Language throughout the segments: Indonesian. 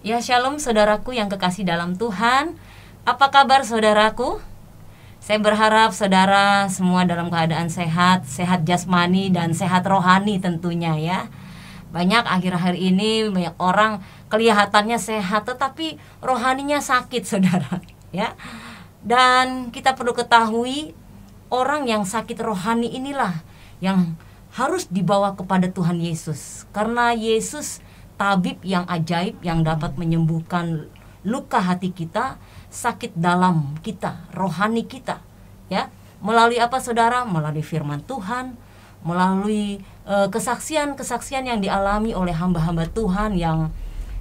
Ya, shalom saudaraku yang kekasih dalam Tuhan. Apa kabar saudaraku? Saya berharap saudara semua dalam keadaan sehat, sehat jasmani dan sehat rohani tentunya ya. Banyak akhir-akhir ini banyak orang kelihatannya sehat tetapi rohaninya sakit saudara ya. Dan kita perlu ketahui orang yang sakit rohani inilah yang harus dibawa kepada Tuhan Yesus. Karena Yesus tabib yang ajaib yang dapat menyembuhkan luka hati kita, sakit dalam kita, rohani kita, ya. Melalui apa saudara? Melalui firman Tuhan, melalui kesaksian-kesaksian yang dialami oleh hamba-hamba Tuhan yang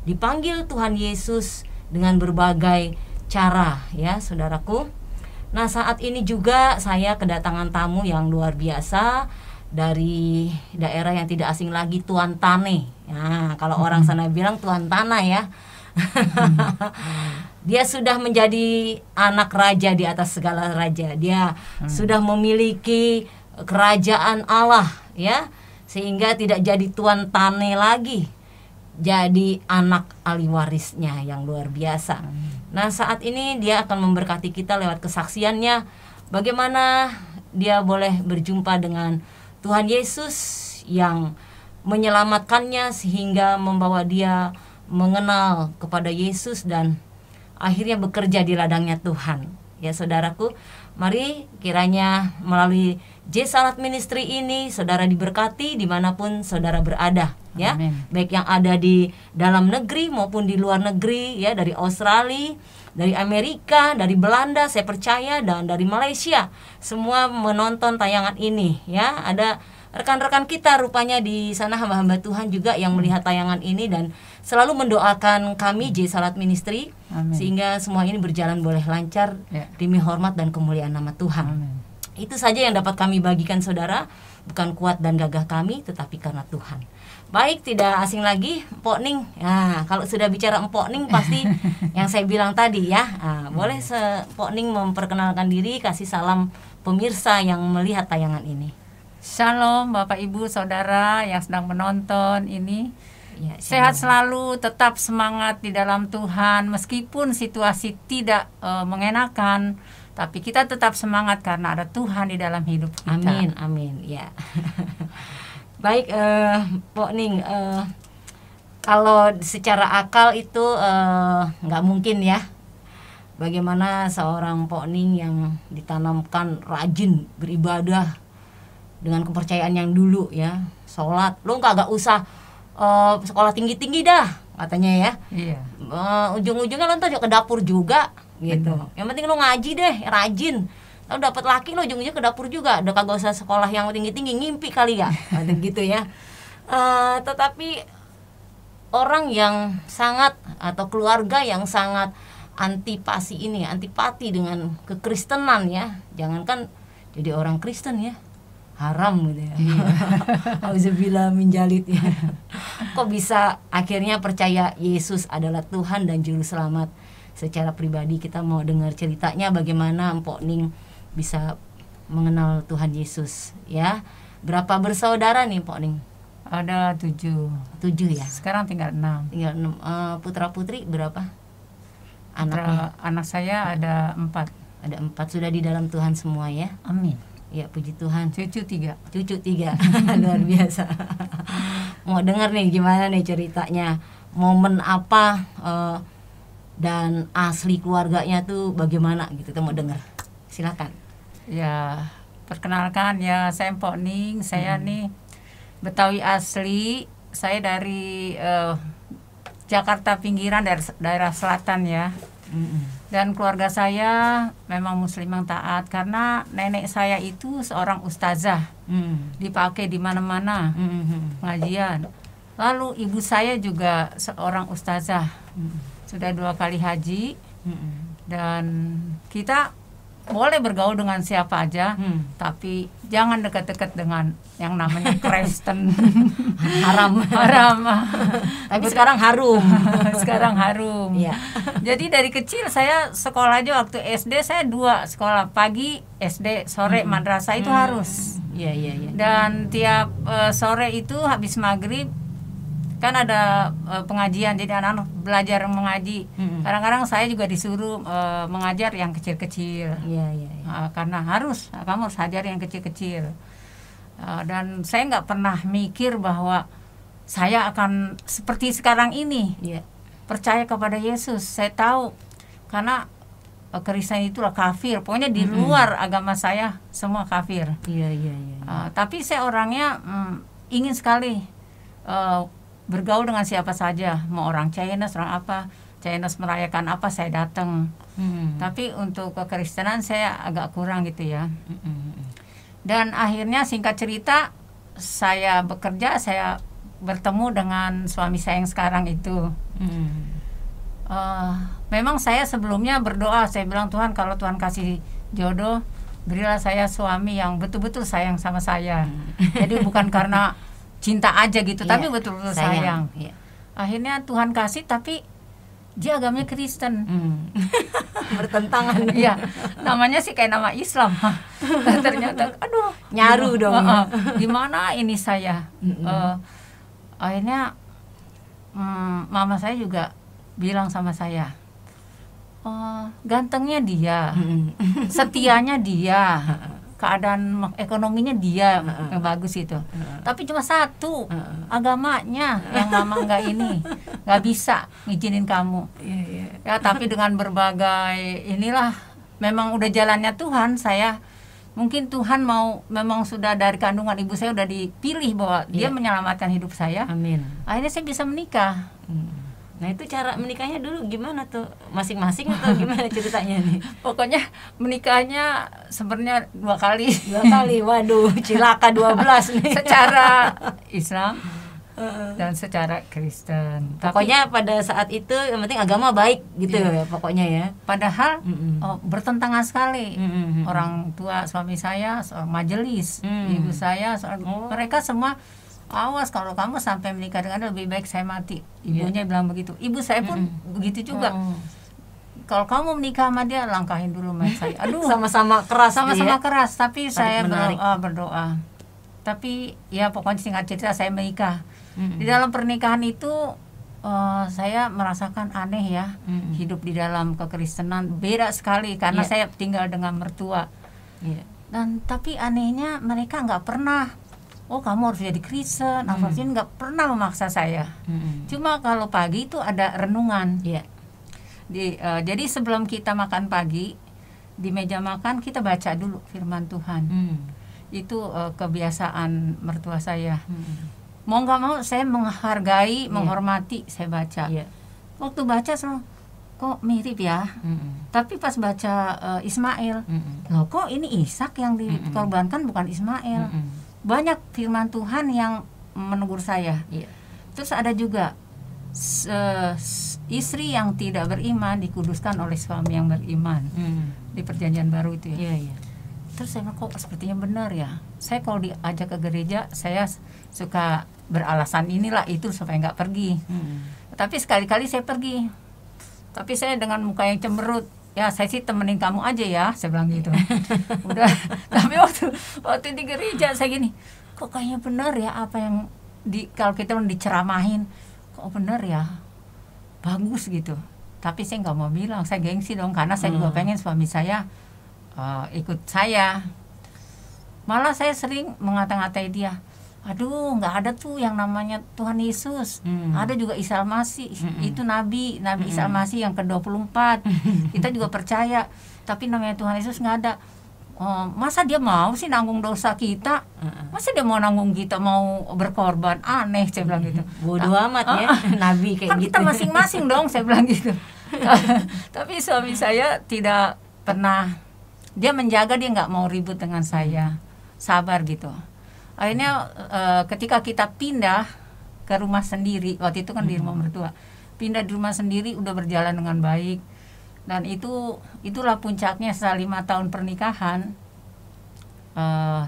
dipanggil Tuhan Yesus dengan berbagai cara, ya, saudaraku. Nah, saat ini juga saya kedatangan tamu yang luar biasa dari daerah yang tidak asing lagi, Tuan Tane. Nah, kalau orang sana bilang Tuan Tanah ya. Dia sudah menjadi anak raja di atas segala raja. Dia sudah memiliki kerajaan Allah ya, sehingga tidak jadi Tuan Tane lagi, jadi anak ahli warisnya yang luar biasa. Nah, saat ini dia akan memberkati kita lewat kesaksiannya, bagaimana dia boleh berjumpa dengan Tuhan Yesus yang menyelamatkannya sehingga membawa dia mengenal kepada Yesus dan akhirnya bekerja di ladangnya Tuhan. Ya saudaraku, mari kiranya melalui J Salat Ministry ini saudara diberkati dimanapun saudara berada ya. Amen. Baik yang ada di dalam negeri maupun di luar negeri ya, dari Australia, dari Amerika, dari Belanda saya percaya, dan dari Malaysia, semua menonton tayangan ini ya. Ada rekan-rekan kita rupanya di sana, hamba-hamba Tuhan juga yang melihat tayangan ini dan selalu mendoakan kami J Salat Ministry. Amen. Sehingga semua ini berjalan boleh lancar demi hormat dan kemuliaan nama Tuhan. Amen. Itu saja yang dapat kami bagikan saudara, bukan kuat dan gagah kami tetapi karena Tuhan. Baik, tidak asing lagi Mpok Ning. Nah, kalau sudah bicara Mpok Ning pasti yang saya bilang tadi ya. Nah, boleh Mpok Ning memperkenalkan diri, kasih salam pemirsa yang melihat tayangan ini. Shalom Bapak Ibu Saudara yang sedang menonton ini. Ya, sehat selalu, tetap semangat di dalam Tuhan meskipun situasi tidak mengenakan, tapi kita tetap semangat karena ada Tuhan di dalam hidup kita. Amin, amin. Ya. Baik, Pok Ning, kalau secara akal itu nggak mungkin ya. Bagaimana seorang Pok Ning yang ditanamkan rajin beribadah dengan kepercayaan yang dulu ya, sholat, lo kagak usah sekolah tinggi-tinggi dah katanya ya. Iya. Ujung-ujungnya lo ntar ke dapur juga gitu. Yang penting lo ngaji deh, rajin. Lo dapet laki lo ujung-ujungnya ke dapur juga. Udah kagak usah sekolah yang tinggi-tinggi, ngimpi kali ya. Gitu ya. Tetapi orang yang sangat atau keluarga yang sangat antipati dengan kekristenan ya. Jangankan jadi orang Kristen ya, haram gitu ya. Auzubillah min dzalik ya. Kok bisa akhirnya percaya Yesus adalah Tuhan dan juru selamat secara pribadi? Kita mau dengar ceritanya bagaimana Mpok Ning bisa mengenal Tuhan Yesus ya. Berapa bersaudara nih Mpok Ning? Ada 7 ya. Sekarang tinggal 6. Putra putri berapa? Anak saya ada 4. Ada 4, sudah di dalam Tuhan semua ya. Amin. Ya, puji Tuhan. Cucu 3. Luar biasa. Mau dengar nih gimana nih ceritanya, momen apa dan asli keluarganya tuh bagaimana gitu, kita mau dengar. Silakan. Ya, perkenalkan ya, saya Mpok Ning. Saya nih Betawi asli. Saya dari Jakarta pinggiran, dari daerah selatan ya. Dan keluarga saya memang muslim yang taat karena nenek saya itu seorang ustazah, dipakai di mana-mana pengajian. Lalu ibu saya juga seorang ustazah, sudah 2 kali haji. Dan kita boleh bergaul dengan siapa aja, tapi jangan dekat-dekat dengan yang namanya Kristen. Haram. Tapi sekarang harum. Sekarang harum. Ya. Jadi dari kecil saya sekolah aja, waktu SD saya 2 sekolah, pagi SD, sore madrasah itu harus. Iya. Dan tiap sore itu habis maghrib kan ada pengajian, jadi anak-anak belajar mengaji. Kadang-kadang saya juga disuruh mengajar yang kecil-kecil. Iya, iya, iya. Karena kamu harus ajar yang kecil-kecil. Dan saya nggak pernah mikir bahwa saya akan seperti sekarang ini. Iya. Percaya kepada Yesus. Saya tahu karena Kristen itulah kafir. Pokoknya di luar agama saya semua kafir. Iya, iya, iya. Tapi saya orangnya ingin sekali bergaul dengan siapa saja, mau orang Chinese, orang apa, Chinese merayakan apa saya datang. Tapi untuk kekristenan saya agak kurang gitu ya. Dan akhirnya singkat cerita, saya bekerja, saya bertemu dengan suami saya yang sekarang itu. Memang saya sebelumnya berdoa, saya bilang Tuhan, kalau Tuhan kasih jodoh, berilah saya suami yang betul-betul sayang sama saya. Jadi bukan karena cinta aja gitu, tapi betul-betul sayang. Akhirnya Tuhan kasih, tapi dia agamanya Kristen. Bertentangan. Iya, namanya sih kayak nama Islam. Ternyata, aduh, nyaru dong. Gimana ini saya? Akhirnya mama saya juga bilang sama saya, gantengnya dia, setianya dia, keadaan ekonominya dia yang bagus itu. Tapi cuma satu, agamanya yang mama nggak bisa ngizinin kamu. Ya, tapi dengan berbagai inilah, memang udah jalannya Tuhan. Saya mungkin Tuhan memang sudah dari kandungan ibu saya udah dipilih bahwa dia menyelamatkan hidup saya. Amin. Akhirnya saya bisa menikah. Nah, itu cara menikahnya dulu gimana tuh? Masing-masing atau gimana ceritanya nih? Pokoknya menikahnya sebenarnya 2 kali. 2 kali, waduh, cilaka 12 nih. Secara Islam dan secara Kristen. Pokoknya pada saat itu yang penting agama baik gitu ya pokoknya ya. Padahal bertentangan sekali. Orang tua suami saya seorang majelis, ibu saya mereka semua, awas kalau kamu sampai menikah dengan lebih baik saya mati. Ibunya bilang begitu. Ibu saya pun begitu juga. Kalau kamu menikah sama dia, langkahin dulu mayat saya. Aduh, sama-sama keras. Sama-sama keras, tapi saya berdoa. Tapi ya pokoknya singkat cerita saya menikah. Di dalam pernikahan itu saya merasakan aneh ya. Hidup di dalam kekristenan beda sekali karena saya tinggal dengan mertua. Dan tapi anehnya mereka nggak pernah, oh kamu harus jadi Kristen, nggak pernah memaksa saya. Cuma kalau pagi itu ada renungan. Jadi sebelum kita makan pagi, di meja makan kita baca dulu firman Tuhan. Itu kebiasaan mertua saya. Mau nggak mau saya menghargai, menghormati, saya baca. Waktu baca kok mirip ya. Tapi pas baca Ismail, loh kok ini Ishak yang dikorbankan bukan Ismail. Banyak firman Tuhan yang menegur saya. Terus ada juga istri yang tidak beriman dikuduskan oleh suami yang beriman. Di perjanjian baru itu ya. Terus saya bilang, kok sepertinya benar ya. Saya kalau diajak ke gereja, saya suka beralasan inilah itu supaya nggak pergi. Tapi sekali-kali saya pergi. Tapi saya dengan muka yang cemberut, ya saya sih temenin kamu aja ya, saya bilang gitu. Udah. Tapi waktu di gereja saya gini, kok kayaknya benar ya apa yang kalau kita diceramahin, kok benar ya, bagus gitu. Tapi saya nggak mau bilang, saya gengsi dong karena saya juga pengen suami saya ikut saya. Malah saya sering mengata-ngatai dia, aduh nggak ada tuh yang namanya Tuhan Yesus. Ada juga Isa Al-Masih. Itu Nabi Isa Al-Masih yang ke-24. Kita juga percaya. Tapi namanya Tuhan Yesus nggak ada. Masa dia mau sih nanggung dosa kita? Masa dia mau nanggung kita, mau berkorban? Aneh, saya bilang gitu. Bodoh amat ya Nabi kayak kan gitu. kita masing-masing dong, saya bilang gitu. Tapi suami saya tidak pernah, dia menjaga, dia nggak mau ribut dengan saya, sabar gitu. Akhirnya ketika kita pindah ke rumah sendiri, waktu itu kan di rumah mertua, pindah di rumah sendiri udah berjalan dengan baik. Dan itulah puncaknya setelah 5 tahun pernikahan,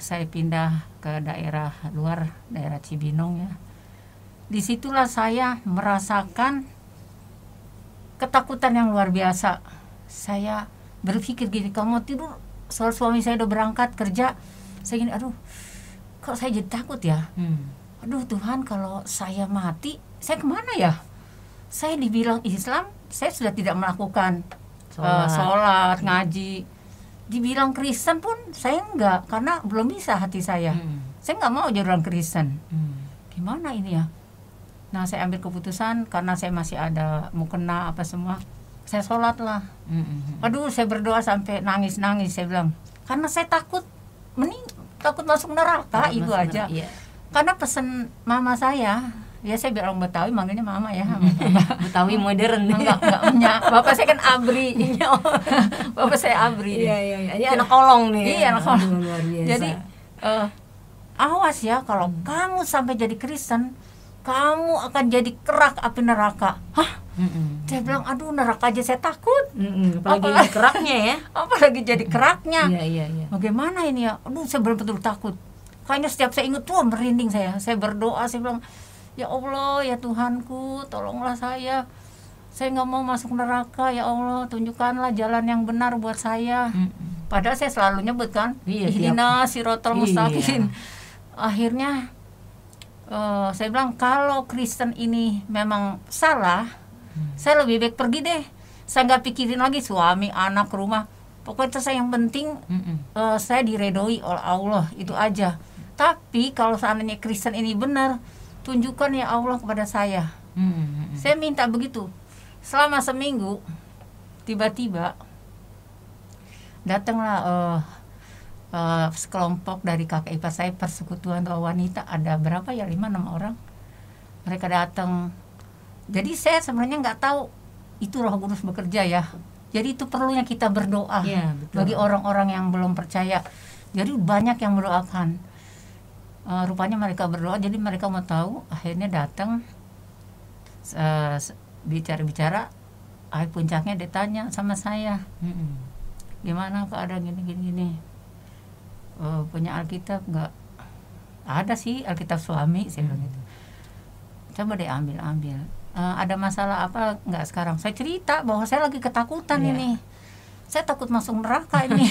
saya pindah ke daerah luar, daerah Cibinong ya. Disitulah saya merasakan ketakutan yang luar biasa. Saya berpikir gini, kalau mau tidur, soal suami saya udah berangkat kerja, saya gini, aduh, kok saya jadi takut ya. aduh Tuhan, kalau saya mati, saya kemana ya? Saya dibilang Islam, saya sudah tidak melakukan sholat, ngaji. Dibilang Kristen pun saya enggak, karena belum bisa hati saya. Saya enggak mau jadi orang Kristen. Gimana ini ya? Nah, saya ambil keputusan karena saya masih ada mukena apa semua. Saya sholat lah. Aduh, saya berdoa sampai nangis-nangis. Saya bilang, karena saya takut takut masuk neraka, itu aja. Iya. Karena pesan mama saya, ya saya biar orang Betawi manggilnya mama ya. Betawi modern. Enggak bapak saya kan Abri. Bapak saya Abri. Iya. Ini anak kolong nih. Iya, anak kolong. Luar biasa. Jadi awas ya, kalau kamu sampai jadi Kristen, kamu akan jadi kerak api neraka. Hah? Saya bilang, aduh, neraka aja saya takut. Apalagi keraknya ya. Apalagi jadi keraknya. Iya. Bagaimana ini ya? Aduh, saya betul-betul takut. Kayaknya setiap saya ingat tuh merinding saya. Saya berdoa, saya bilang, ya Allah, ya Tuhanku, tolonglah saya. Saya nggak mau masuk neraka, ya Allah, tunjukkanlah jalan yang benar buat saya. Padahal saya selalu nyebut kan, Ihdinas siratal mustaqim. Akhirnya saya bilang, kalau Kristen ini memang salah, saya lebih baik pergi deh. Saya nggak pikirin lagi suami, anak, rumah. Pokoknya saya yang penting saya diredoi oleh Allah, itu aja. Tapi kalau seandainya Kristen ini benar, tunjukkan ya Allah kepada saya. Saya minta begitu. Selama seminggu, tiba-tiba datanglah sekelompok dari kakak ipar saya, persekutuan wanita, ada berapa ya, 5-6 orang. Mereka datang. Jadi saya sebenarnya nggak tahu itu Roh Kudus bekerja ya. Jadi itu perlunya kita berdoa bagi orang-orang yang belum percaya. Jadi banyak yang mendoakan. Rupanya mereka berdoa, jadi mereka mau tahu. Akhirnya datang, bicara-bicara. Akhir puncaknya ditanya sama saya, gimana keadaan gini. Punya Alkitab nggak? Ada sih Alkitab suami, saya bilang gitu. Coba deh ambil. Ada masalah apa nggak sekarang? Saya cerita bahwa saya lagi ketakutan ini. Saya takut masuk neraka ini.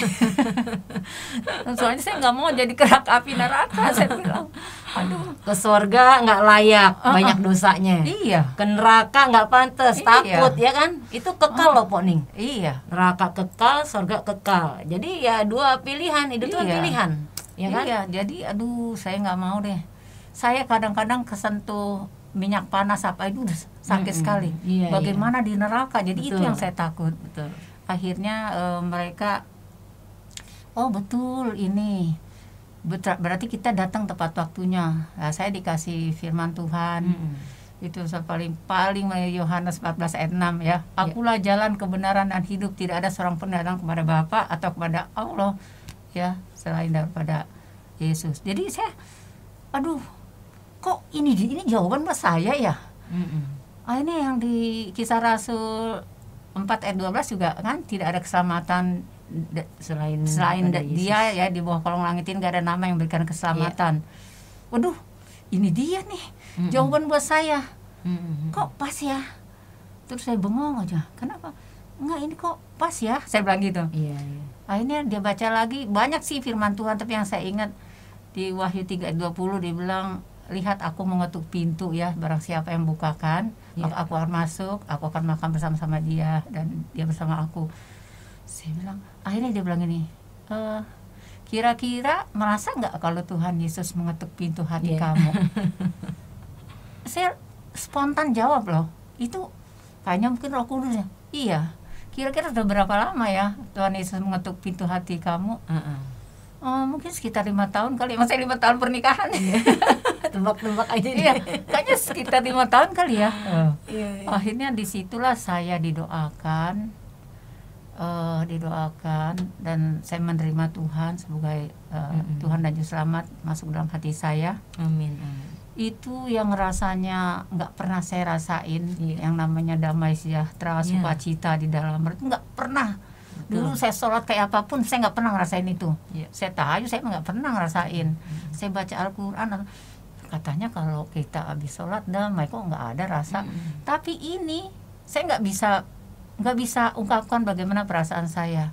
Soalnya saya nggak mau jadi kerak api neraka. Saya bilang, aduh, ke surga nggak layak, banyak dosanya. Iya. Ke neraka nggak pantas, takut ya kan? Itu kekal loh, Poning. Iya. Neraka kekal, surga kekal. Jadi ya dua pilihan, itu tuh pilihan. Ya kan? Iya. Jadi aduh, saya nggak mau deh. Saya kadang-kadang kesentuh minyak panas apa itu sakit sekali. Bagaimana di neraka? Jadi itu yang saya takut. Betul. Akhirnya mereka, oh betul ini, berarti kita datang tepat waktunya. Nah, saya dikasih firman Tuhan. Itu paling Yohanes 14 ayat 6 ya. Akulah jalan, kebenaran dan hidup, tidak ada seorang pun datang kepada Bapa atau kepada Allah ya selain daripada Yesus. Jadi saya, aduh, kok ini jawaban buat saya ya. Ini yang di Kisah Rasul 4 ayat 12 juga kan, tidak ada keselamatan selain dia ya, di bawah kolong langit ini gak ada nama yang memberikan keselamatan. Waduh, ini dia nih jawaban buat saya. Kok pas ya? Terus saya bengong aja, kenapa? Enggak, ini kok pas ya, saya bilang gitu. Akhirnya dia baca lagi, banyak sih firman Tuhan, tapi yang saya ingat di Wahyu 3 ayat 20 dia bilang, lihat aku mengetuk pintu ya, barang siapa yang bukakan, maka aku akan masuk, aku akan makan bersama-sama dia dan dia bersama aku. Saya bilang, akhirnya dia bilang ini, kira-kira merasa nggak kalau Tuhan Yesus mengetuk pintu hati kamu? Saya spontan jawab loh, itu kayaknya mungkin Roh Kudus ya. Iya, kira-kira sudah berapa lama ya Tuhan Yesus mengetuk pintu hati kamu? Mungkin sekitar 5 tahun kali, masa 5 tahun pernikahan. Tebak-tebak aja. Iya, kayaknya sekitar 5 tahun kali ya. Akhirnya disitulah saya didoakan dan saya menerima Tuhan sebagai Tuhan dan Juru Selamat masuk dalam hati saya. Amin. Itu yang rasanya nggak pernah saya rasain, yang namanya damai sejahtera, sukacita di dalam hati, nggak pernah. Dulu saya sholat kayak apapun, saya nggak pernah ngerasain itu. Saya tahajud, saya nggak pernah ngerasain. Saya baca Al-Quran, katanya kalau kita habis sholat damai, kok nggak ada rasa. Tapi ini saya nggak bisa ungkapkan bagaimana perasaan saya.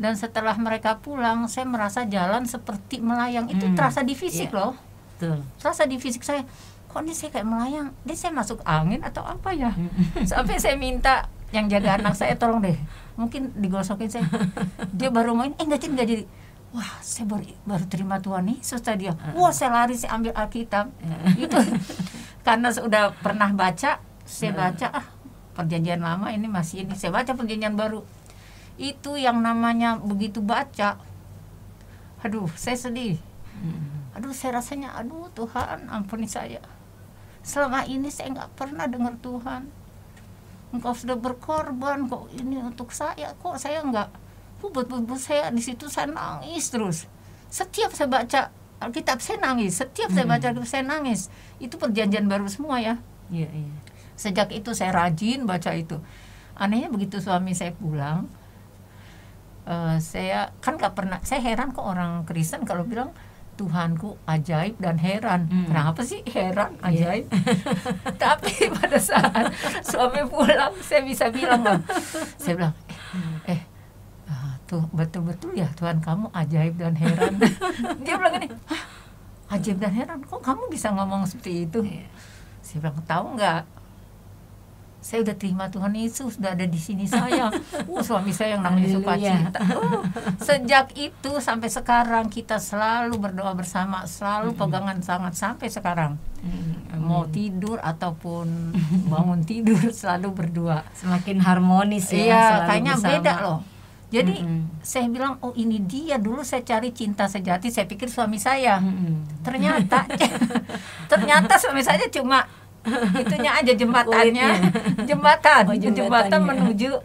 Dan setelah mereka pulang, saya merasa jalan seperti melayang. Itu terasa di fisik loh. betul. Terasa di fisik saya, kok ini saya kayak melayang, ini saya masuk angin atau apa ya? Sampai saya minta yang jaga anak saya, tolong deh, mungkin digosokin saya. Dia baru main, enggak jadi. Wah, saya baru terima Tuhan Yesus tadi ya. Wah, saya lari, saya ambil Alkitab. Itu karena sudah pernah baca, saya baca perjanjian lama ini masih ini, saya baca perjanjian baru. Itu yang namanya begitu baca, aduh, saya sedih. Aduh, saya rasanya, aduh Tuhan, ampuni saya. Selama ini saya nggak pernah dengar Tuhan. Engkau sudah berkorban kok ini untuk saya, kok saya nggak. Buat saya di situ saya nangis terus. Setiap saya baca Alkitab saya nangis. Setiap saya baca Alkitab saya nangis. Itu perjanjian baru semua ya. Iya, iya. Sejak itu saya rajin baca itu. Anehnya begitu suami saya pulang, saya kan nggak pernah. Saya heran kok orang Kristen kalau bilang Tuhanku ajaib dan heran. Kenapa sih heran, ajaib? Tapi pada saat suami pulang, saya bisa bilang, saya bilang, tuh betul-betul ya Tuhan kamu ajaib dan heran. Dia bilang gini, ajaib dan heran, kok kamu bisa ngomong seperti itu? Saya bilang, tahu nggak? Saya udah terima Tuhan Yesus, sudah ada di sini saya. Suami saya yang namanya sukacita. Sejak itu sampai sekarang kita selalu berdoa bersama, selalu pegangan sangat sampai sekarang. Mau tidur ataupun bangun tidur selalu berdua. Semakin harmonis ya. Iya, selalu kayaknya bersama. beda loh. Jadi saya bilang, oh ini dia, dulu saya cari cinta sejati, saya pikir suami saya. Ternyata suami saya cuma itunya aja, jembatannya. Jembatan menuju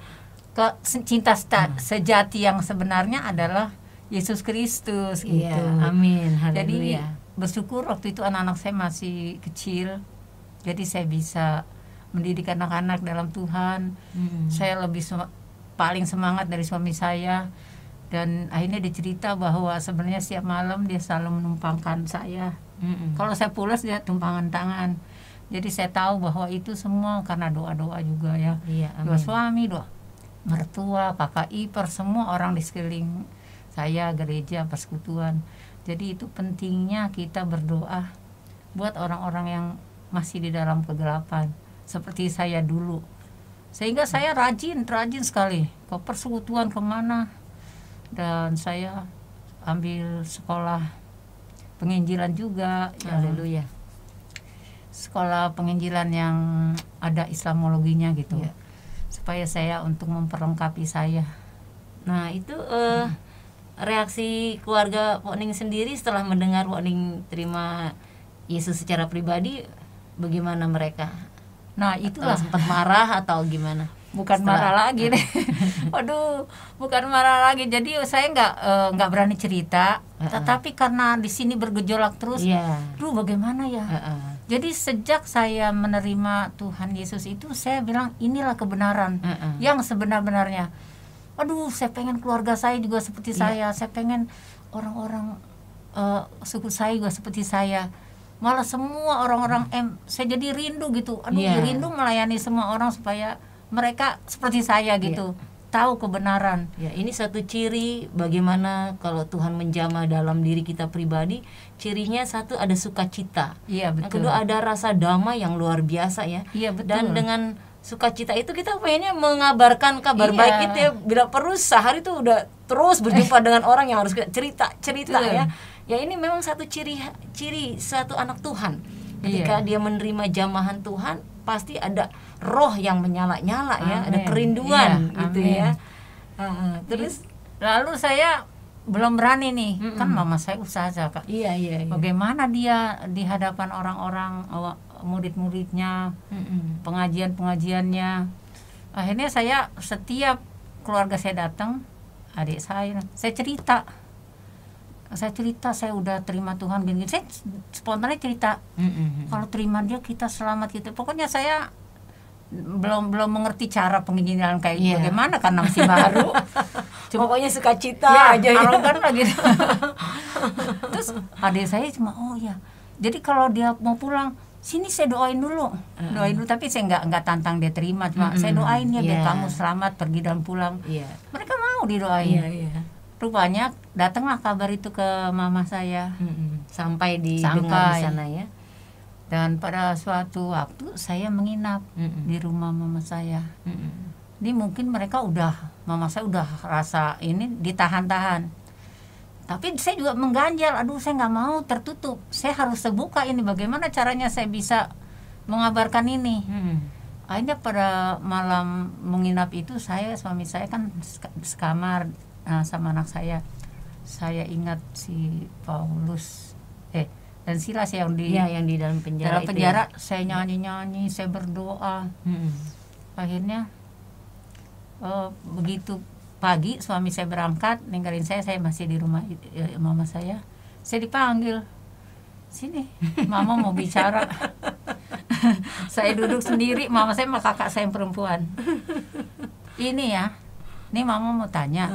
ke cinta sejati yang sebenarnya adalah Yesus Kristus gitu. Iya, amin. Jadi Haleluya. bersyukur waktu itu anak-anak saya masih kecil. Jadi saya bisa mendidik anak-anak dalam Tuhan. Saya lebih paling semangat dari suami saya, dan akhirnya dia cerita bahwa sebenarnya setiap malam dia selalu menumpangkan saya. Kalau saya pulas dia tumpangan tangan. Jadi saya tahu bahwa itu semua karena doa-doa juga ya. Iya, amin. Doa suami, doa mertua, kakak ipar, semua orang di sekeliling saya, gereja, persekutuan. Jadi itu pentingnya kita berdoa buat orang-orang yang masih di dalam kegelapan seperti saya dulu. Sehingga saya rajin sekali ke persekutuan kemana, dan saya ambil sekolah penginjilan juga. Haleluya. Sekolah penginjilan yang ada Islamologinya gitu, supaya saya untuk memperlengkapi saya. Nah itu reaksi keluarga Pok Ning sendiri setelah mendengar Pok Ning terima Yesus secara pribadi, bagaimana mereka? Nah itulah, Sempat marah atau gimana? bukan marah lagi deh. Waduh, bukan marah lagi. Jadi saya nggak berani cerita. Tetapi karena di sini bergejolak terus, duh bagaimana ya? Jadi sejak saya menerima Tuhan Yesus itu, saya bilang inilah kebenaran yang sebenar-benarnya. Aduh, saya pengen keluarga saya juga seperti saya. Saya pengen orang-orang suku saya juga seperti saya. Malah semua orang-orang saya jadi rindu gitu. Aduh, rindu melayani semua orang supaya mereka seperti saya gitu. Tahu kebenaran. Ya, ini satu ciri bagaimana kalau Tuhan menjamah dalam diri kita pribadi. Cirinya satu, ada sukacita. Iya, betul. Yang kedua, ada rasa damai yang luar biasa ya. Iya, betul. Dan dengan sukacita itu kita pengennya mengabarkan kabar baik itu ya. Bila perlu sehari itu udah terus berjumpa dengan orang yang harus kita cerita ya. Ya ini memang satu ciri satu anak Tuhan. Ketika dia menerima jamahan Tuhan, pasti ada roh yang menyala-nyala ya, ada kerinduan gitu ya. Terus lalu saya belum berani nih, kan mama saya usaha Kak. Iya. Bagaimana dia di hadapan orang-orang, murid-muridnya, pengajian-pengajiannya. Akhirnya saya setiap keluarga saya datang, adik saya cerita. Saya udah terima Tuhan gini. Saya spontannya cerita. Kalau terima dia kita selamat gitu. Pokoknya saya belum mengerti cara penginjilan kayak bagaimana karena masih baru. Pokoknya sukacita aja ya. Arogan lah gitu. Terus adik saya cuma jadi kalau dia mau pulang, sini saya doain dulu. Tapi saya nggak tantang dia terima, cuma saya doain ya biar kamu selamat pergi dan pulang. Mereka mau didoain. Rupanya datanglah kabar itu ke mama saya. Sampai didengar di sana ya. Dan pada suatu waktu saya menginap di rumah mama saya. Ini mungkin mama saya udah rasa ini ditahan-tahan. Tapi saya juga mengganjal, aduh saya nggak mau tertutup. Saya harus terbuka ini, bagaimana caranya saya bisa mengabarkan ini. Akhirnya pada malam menginap itu suami saya kan sekamar sama anak saya. Saya ingat si Paulus dan Silas yang di dalam penjara. Dalam penjara saya nyanyi-nyanyi, saya berdoa. Akhirnya begitu pagi suami saya berangkat ninggalin saya masih di rumah mama saya. Saya dipanggil, sini, mama mau bicara. Saya duduk sendiri, mama saya sama kakak saya yang perempuan. Ini mama mau tanya.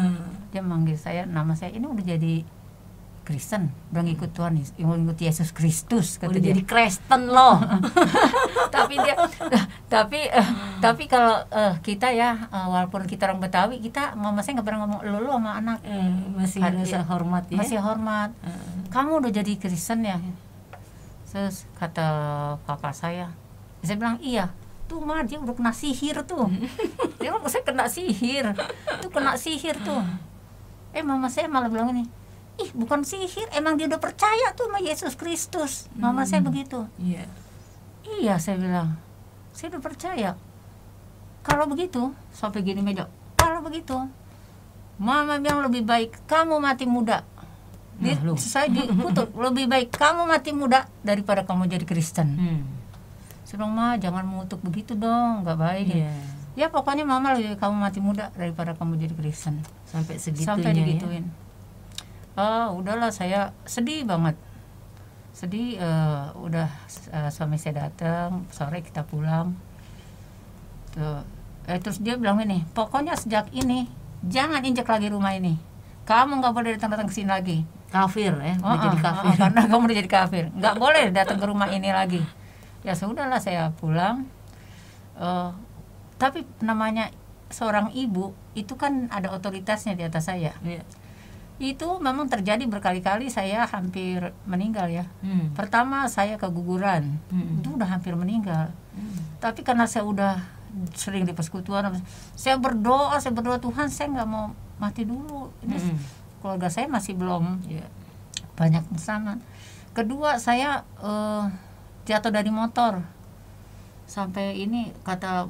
Dia manggil saya, nama saya ini udah jadi Kristen, udah ngikut Tuhan, ngikut Yesus Kristus, kata udah dia. jadi Kristen loh. tapi kalau kita walaupun kita orang Betawi, mama saya nggak pernah ngomong lu sama anak. Masih rasa hormat ya. Masih hormat. Kamu udah jadi Kristen ya? Terus kata kakak saya bilang iya. Tuh mah dia udah kena sihir tuh. Dia bilang saya kena sihir. Tuh kena sihir tuh. Mama saya malah bilang ini, ih bukan sihir, emang dia udah percaya tuh sama Yesus Kristus. Mama saya begitu. Iya saya bilang, saya udah percaya. Kalau begitu, sampai gini meja, kalau begitu mama bilang lebih baik kamu mati muda. Saya dikutuk, lebih baik kamu mati muda daripada kamu jadi Kristen. Saya bilang, ma jangan mengutuk begitu dong, gak baik. Ya pokoknya mama lebih baik kamu mati muda daripada kamu jadi Kristen. Sampai segitunya. Sampai digituin. Udahlah, saya sedih banget. Sedih, suami saya datang, sore kita pulang. Terus dia bilang ini, pokoknya sejak ini jangan injak lagi rumah ini. Kamu nggak boleh datang ke sini lagi. Kafir udah jadi kafir. Karena kamu udah jadi kafir, nggak boleh datang ke rumah ini lagi. Ya sudahlah, saya pulang. Tapi namanya seorang ibu itu kan ada otoritasnya di atas saya. Itu memang terjadi berkali-kali, saya hampir meninggal ya. Pertama saya keguguran, itu udah hampir meninggal. Tapi karena saya udah sering di persekutuan, saya berdoa Tuhan, saya nggak mau mati dulu. Ini keluarga saya masih belum banyak bersama. Kedua saya jatuh dari motor. Sampai ini kata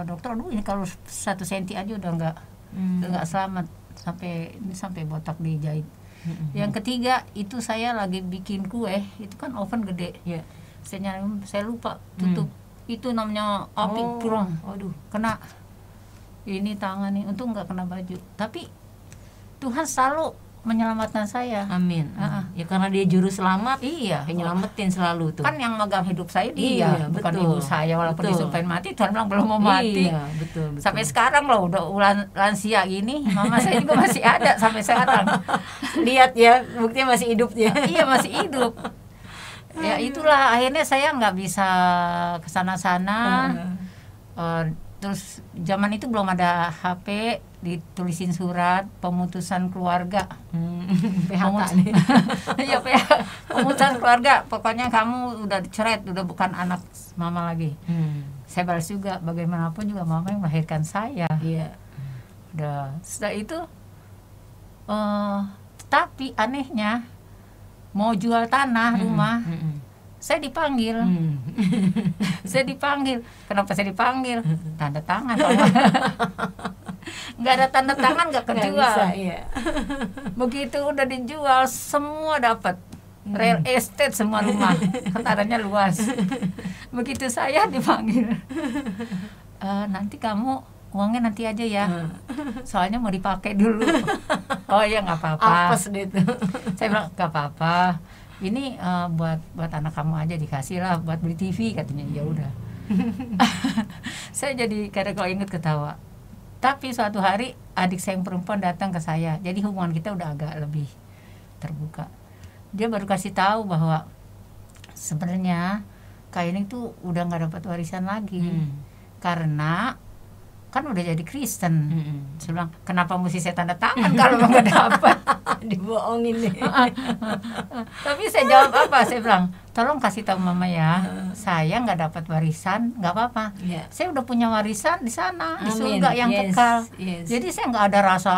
dokter, aduh ini kalau 1 senti aja udah nggak selamat, sampai botak dijahit. Yang ketiga itu saya lagi bikin kue, itu kan oven gede. Saya lupa tutup. Itu namanya api kurang. Kena ini tangan nih, untung nggak kena baju. Tapi Tuhan selalu menyelamatkan saya. Amin. Ya karena dia juru selamat. Nyelamatin selalu tuh. Kan yang megang hidup saya dia, bukan ibu saya. Walaupun disumpahin mati, Tuhan bilang belum mau mati. Betul. Sampai sekarang loh, udah lansia gini, mama saya juga masih ada sampai sekarang. Lihat ya, buktinya masih hidup dia. Iya, masih hidup. Ya itulah, akhirnya saya nggak bisa kesana-sana. Terus zaman itu belum ada HP, ditulisin surat pemutusan keluarga. PHK nih. Iya, pemutusan keluarga. Pokoknya kamu udah diceret, udah bukan anak mama lagi. Saya balas juga, bagaimanapun juga mama yang melahirkan saya. Udah, setelah itu tapi anehnya mau jual tanah rumah, saya dipanggil. Saya dipanggil. Kenapa saya dipanggil? Tanda tangan. Nggak ada tanda tangan nggak kejual. Begitu udah dijual, semua dapat. Real estate semua rumah. Tanahnya luas. Begitu saya dipanggil, nanti kamu uangnya nanti aja ya. Soalnya mau dipakai dulu. Oh ya nggak apa-apa. Apes deh tuh. Saya bilang nggak apa-apa. Ini buat anak kamu aja, dikasih lah buat beli TV, katanya. Ya udah. Saya jadi kadang kalau inget ketawa. Tapi suatu hari adik saya yang perempuan datang ke saya, jadi hubungan kita udah agak lebih terbuka. Dia baru kasih tahu bahwa sebenarnya Kak Ining tuh udah nggak dapat warisan lagi, karena kan udah jadi Kristen. Saya bilang, kenapa mesti saya tanda tangan kalau nggak dapat? Dibohongin nih. Tapi saya jawab apa? Saya bilang, tolong kasih tahu mama ya, saya nggak dapat warisan, nggak apa-apa. Ya. Saya udah punya warisan di sana, di Amin. surga yang Yes, kekal. yes. Jadi saya nggak ada rasa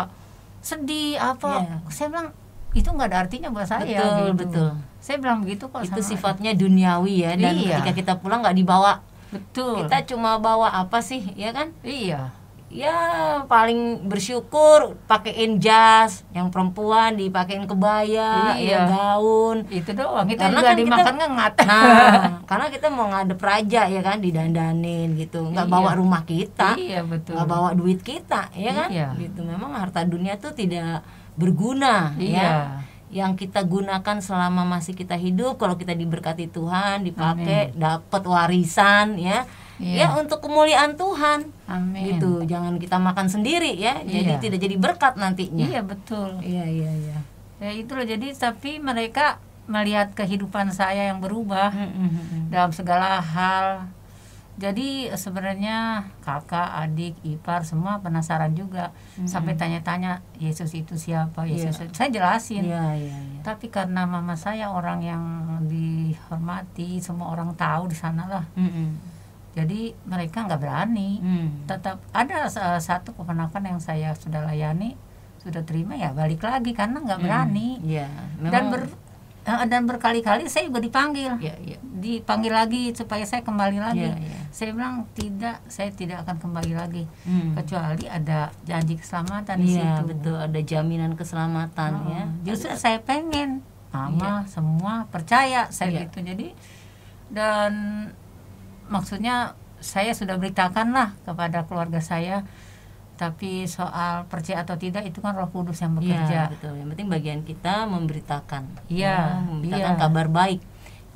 sedih apa. Ya. Saya bilang itu nggak ada artinya buat saya. Betul, gitu. betul. Saya bilang begitu kok. Itu sama- sifatnya duniawi ya, dan Iya. ketika kita pulang nggak dibawa. Betul. Kita cuma bawa apa sih, ya kan? Iya. Ya paling bersyukur pakein jas, yang perempuan dipakein kebaya, Iya. ya gaun. Itu doang. Kita Karena juga kan dimakan kita- ngengat. Nah, karena kita mau ngadep raja ya kan, didandanin gitu, nggak Iya. bawa rumah kita, Iya betul. nggak bawa duit kita, ya kan? Iya. Gitu. Memang harta dunia tuh tidak berguna, Iya. ya. Yang kita gunakan selama masih kita hidup, kalau kita diberkati Tuhan, dipakai, dapat warisan, ya. Iya. Ya untuk kemuliaan Tuhan. Amin. Gitu, jangan kita makan sendiri ya, jadi Iya. tidak jadi berkat nantinya. Iya betul. Iya, iya, iya. Ya itulah, jadi tapi mereka melihat kehidupan saya yang berubah dalam segala hal. Jadi sebenarnya kakak, adik, ipar semua penasaran juga, sampai tanya-tanya Yesus itu siapa, Yesus. Iya. Saya jelasin. Iya, iya, iya. Tapi karena mama saya orang yang dihormati, semua orang tahu di sana lah. Jadi mereka nggak berani. Tetap ada satu keponakan yang saya sudah layani, sudah terima, ya balik lagi karena nggak berani. Iya, Dan memang. dan berkali-kali saya juga dipanggil, Iya, iya. dipanggil lagi supaya saya kembali lagi. Iya, iya. Saya bilang tidak, saya tidak akan kembali lagi kecuali ada janji keselamatan di Iya, situ. betul, ada jaminan keselamatan ya. Justru saya pengen mama semua percaya saya Iya. gitu. Jadi dan maksudnya saya sudah beritakan lah kepada keluarga saya. Tapi soal percaya atau tidak itu kan Roh Kudus yang bekerja. Iya, betul. Yang penting bagian kita memberitakan. Iya, Memberitakan iya. kabar baik.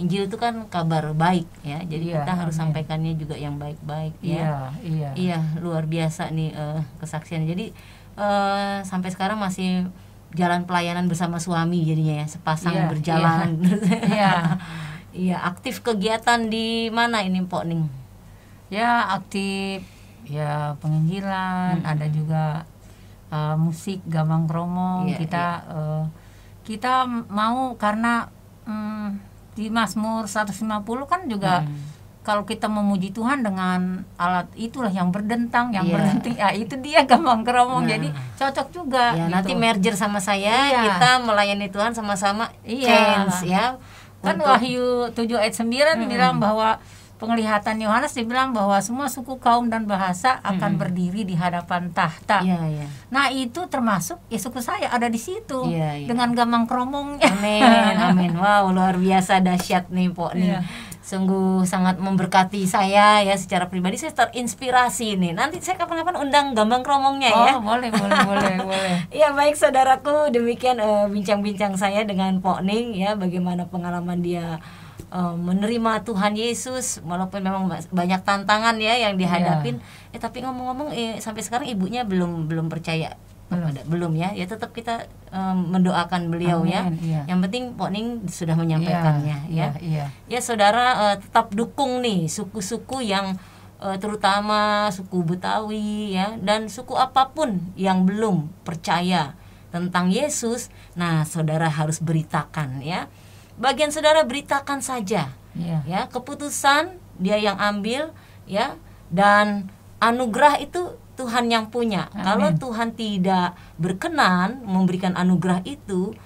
Injil itu kan kabar baik ya. Jadi Iya, kita harus amin. sampaikannya juga yang baik-baik ya. Iya, iya. Iya, luar biasa nih kesaksian. Jadi sampai sekarang masih jalan pelayanan bersama suami jadinya ya, sepasang Iya, berjalan. Iya. Iya, aktif kegiatan di mana ini Mpok Ning? Ya aktif, ya penginjilan, ada juga musik Gambang Kromong. Iya, Kita mau karena di Mazmur 150 kan juga kalau kita memuji Tuhan dengan alat itulah yang berdentang, yang Iya. berdenting, ya itu dia Gambang Kromong. Nah. Jadi cocok juga. Ya, gitu. nanti merger sama saya, Iya. kita melayani Tuhan sama-sama Iya. change ya. Kan Untuk- Wahyu 7 ayat 9 bilang bahwa penglihatan Yohanes dibilang bahwa semua suku, kaum dan bahasa akan berdiri di hadapan tahta. Iya, iya. Nah, itu termasuk ya suku saya ada di situ. Iya, iya. Dengan Gambang Kromongnya. Amin, amin. Wow, luar biasa dahsyat nih Mpok nih. Iya. Sungguh sangat memberkati saya ya, secara pribadi saya terinspirasi nih. Nanti saya kapan-kapan undang Gambang Kromongnya ya. Oh, boleh, boleh. Ya baik saudaraku, demikian bincang-bincang saya dengan Pok Ning ya, bagaimana pengalaman dia menerima Tuhan Yesus walaupun memang banyak tantangan ya yang dihadapin. Tapi ngomong-ngomong sampai sekarang ibunya belum percaya. Belum ya. Ya tetap kita mendoakan beliau. Amin, ya. iya. Yang penting Pok Ning sudah menyampaikannya ya. Iya. Ya saudara, tetap dukung nih suku-suku yang terutama suku Betawi ya, dan suku apapun yang belum percaya tentang Yesus. Nah, saudara harus beritakan ya. Bagian saudara beritakan saja. Iya. Ya, keputusan dia yang ambil ya, dan anugerah itu Tuhan yang punya. Amin. Kalau Tuhan tidak berkenan memberikan anugerah itu,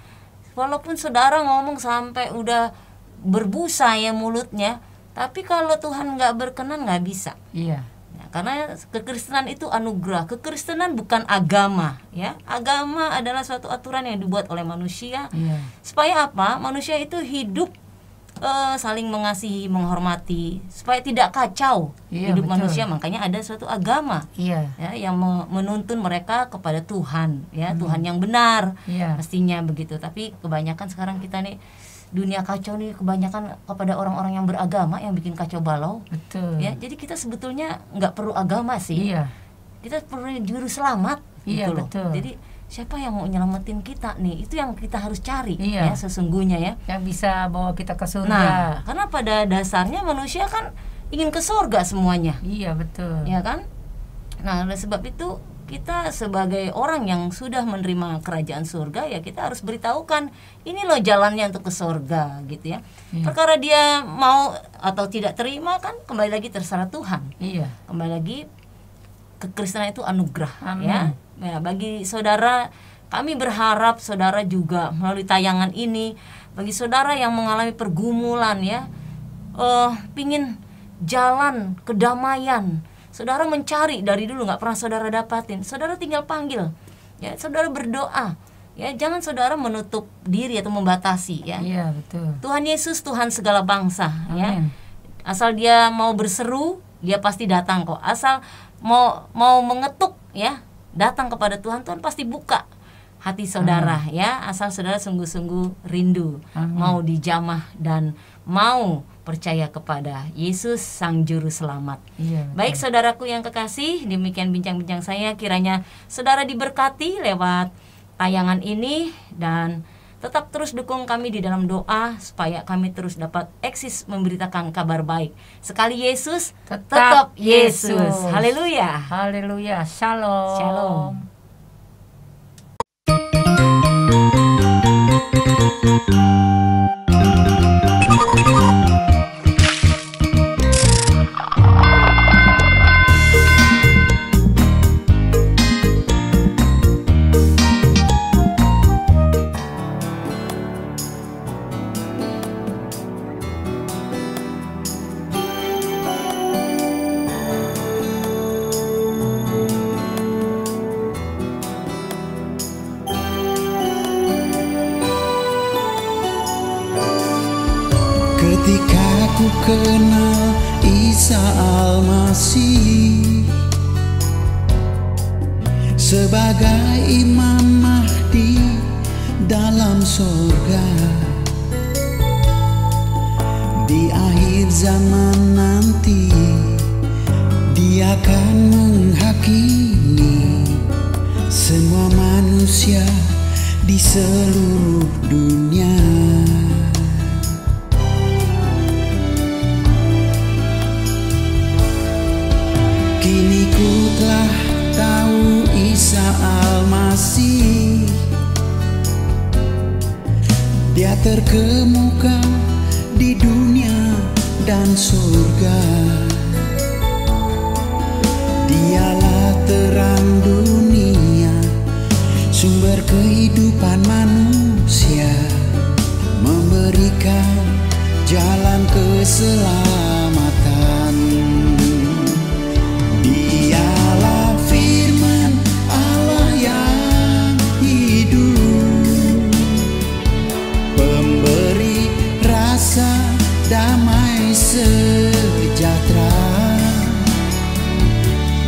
walaupun saudara ngomong sampai udah berbusa ya mulutnya, tapi kalau Tuhan nggak berkenan nggak bisa. Iya. Nah, karena kekristenan itu anugerah. Kekristenan bukan agama ya. Agama adalah suatu aturan yang dibuat oleh manusia. Iya. Supaya apa? Manusia itu hidup saling mengasihi, menghormati, supaya tidak kacau Iya, hidup betul. manusia. Makanya ada suatu agama Iya. ya yang menuntun mereka kepada Tuhan ya, Tuhan yang benar. Iya. Mestinya begitu. Tapi kebanyakan sekarang kita nih, dunia kacau nih, kebanyakan kepada orang-orang yang beragama yang bikin kacau balau Betul. ya. Jadi kita sebetulnya nggak perlu agama sih. Iya. Kita perlu juru selamat Iya, gitu loh. betul. Jadi siapa yang mau nyelamatin kita nih, itu yang kita harus cari Iya. ya sesungguhnya ya. Yang bisa bawa kita ke surga. Nah, karena pada dasarnya manusia kan ingin ke surga semuanya, Iya, betul. ya kan? Nah, oleh sebab itu kita sebagai orang yang sudah menerima kerajaan surga, ya kita harus beritahukan ini loh jalannya untuk ke surga gitu ya. Perkara dia mau atau tidak terima kan kembali lagi terserah Tuhan. Kembali lagi, kekristenan itu anugerah. Ya. Ya, bagi saudara, kami berharap saudara juga melalui tayangan ini, bagi saudara yang mengalami pergumulan ya, pingin jalan kedamaian, saudara mencari dari dulu nggak pernah saudara dapatin, saudara tinggal panggil, ya saudara berdoa, ya jangan saudara menutup diri atau membatasi ya. Betul. Tuhan Yesus Tuhan segala bangsa. Amin. Ya. Asal dia mau berseru, dia pasti datang kok. Asal mau mengetuk ya, datang kepada Tuhan, Tuhan pasti buka hati saudara ya. Asal saudara sungguh-sungguh rindu, mau dijamah dan mau percaya kepada Yesus Sang Juru Selamat. Baik saudaraku yang kekasih, demikian bincang-bincang saya. Kiranya saudara diberkati lewat tayangan ini, dan tetap terus dukung kami di dalam doa supaya kami terus dapat eksis memberitakan kabar baik. Sekali Yesus, tetap Yesus. Haleluya. Haleluya. Shalom. Shalom. Ketika ku kenal Isa Al-Masih sebagai Imam Mahdi dalam surga, di akhir zaman nanti Dia akan menghakimi semua manusia di seluruh dunia. Kini ku telah tahu Isa Al-Masih, Dia terkemuka di dunia dan surga. Dialah terang dunia, sumber kehidupan manusia, memberikan jalan keselamatan. Dialah firman Allah yang hidup, pemberi rasa damai sejahtera.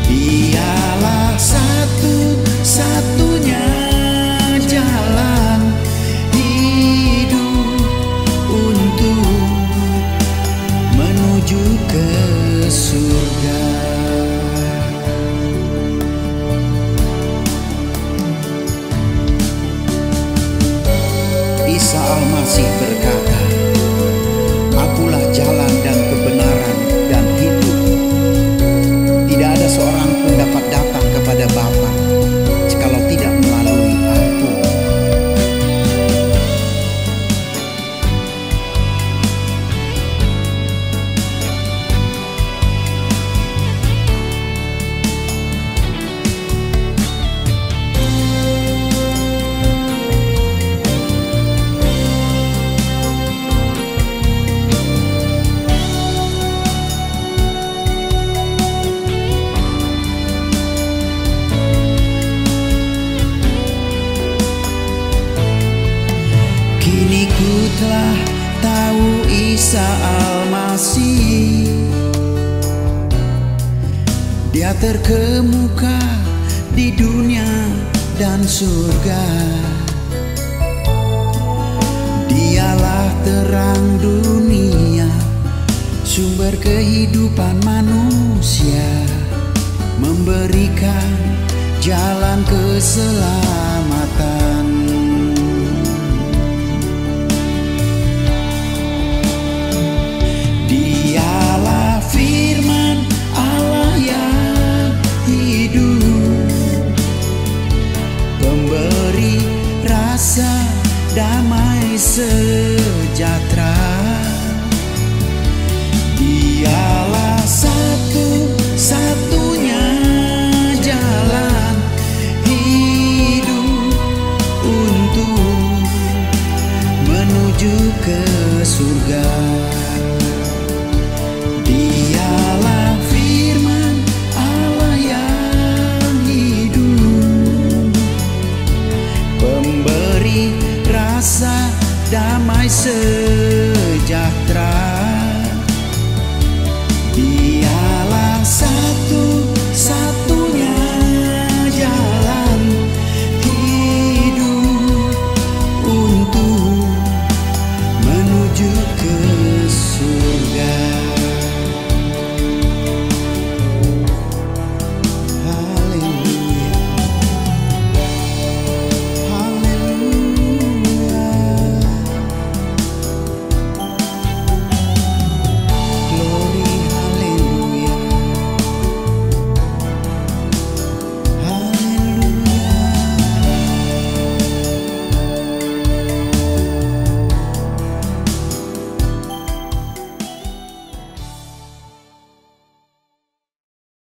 Dialah satu-satunya jalan hidup untuk menuju ke surga. Isa Al-Masih berkata, "Akulah jalan dan kebenaran dan hidup. Tidak ada seorang pun dapat datang kepada Bapa jikalau tidak melalui Aku." Kini ku telah tahu Isa Al-Masih, Dia terkemuka di dunia dan surga. Dialah terang dunia, sumber kehidupan manusia, memberikan jalan keselamatan. Dialah firman Allah yang hidup, damai sejahtera. Dialah satu-satunya jalan hidup untuk menuju ke surga. Dialah firman Allah yang hidup, pemberi rasa damai sejahtera.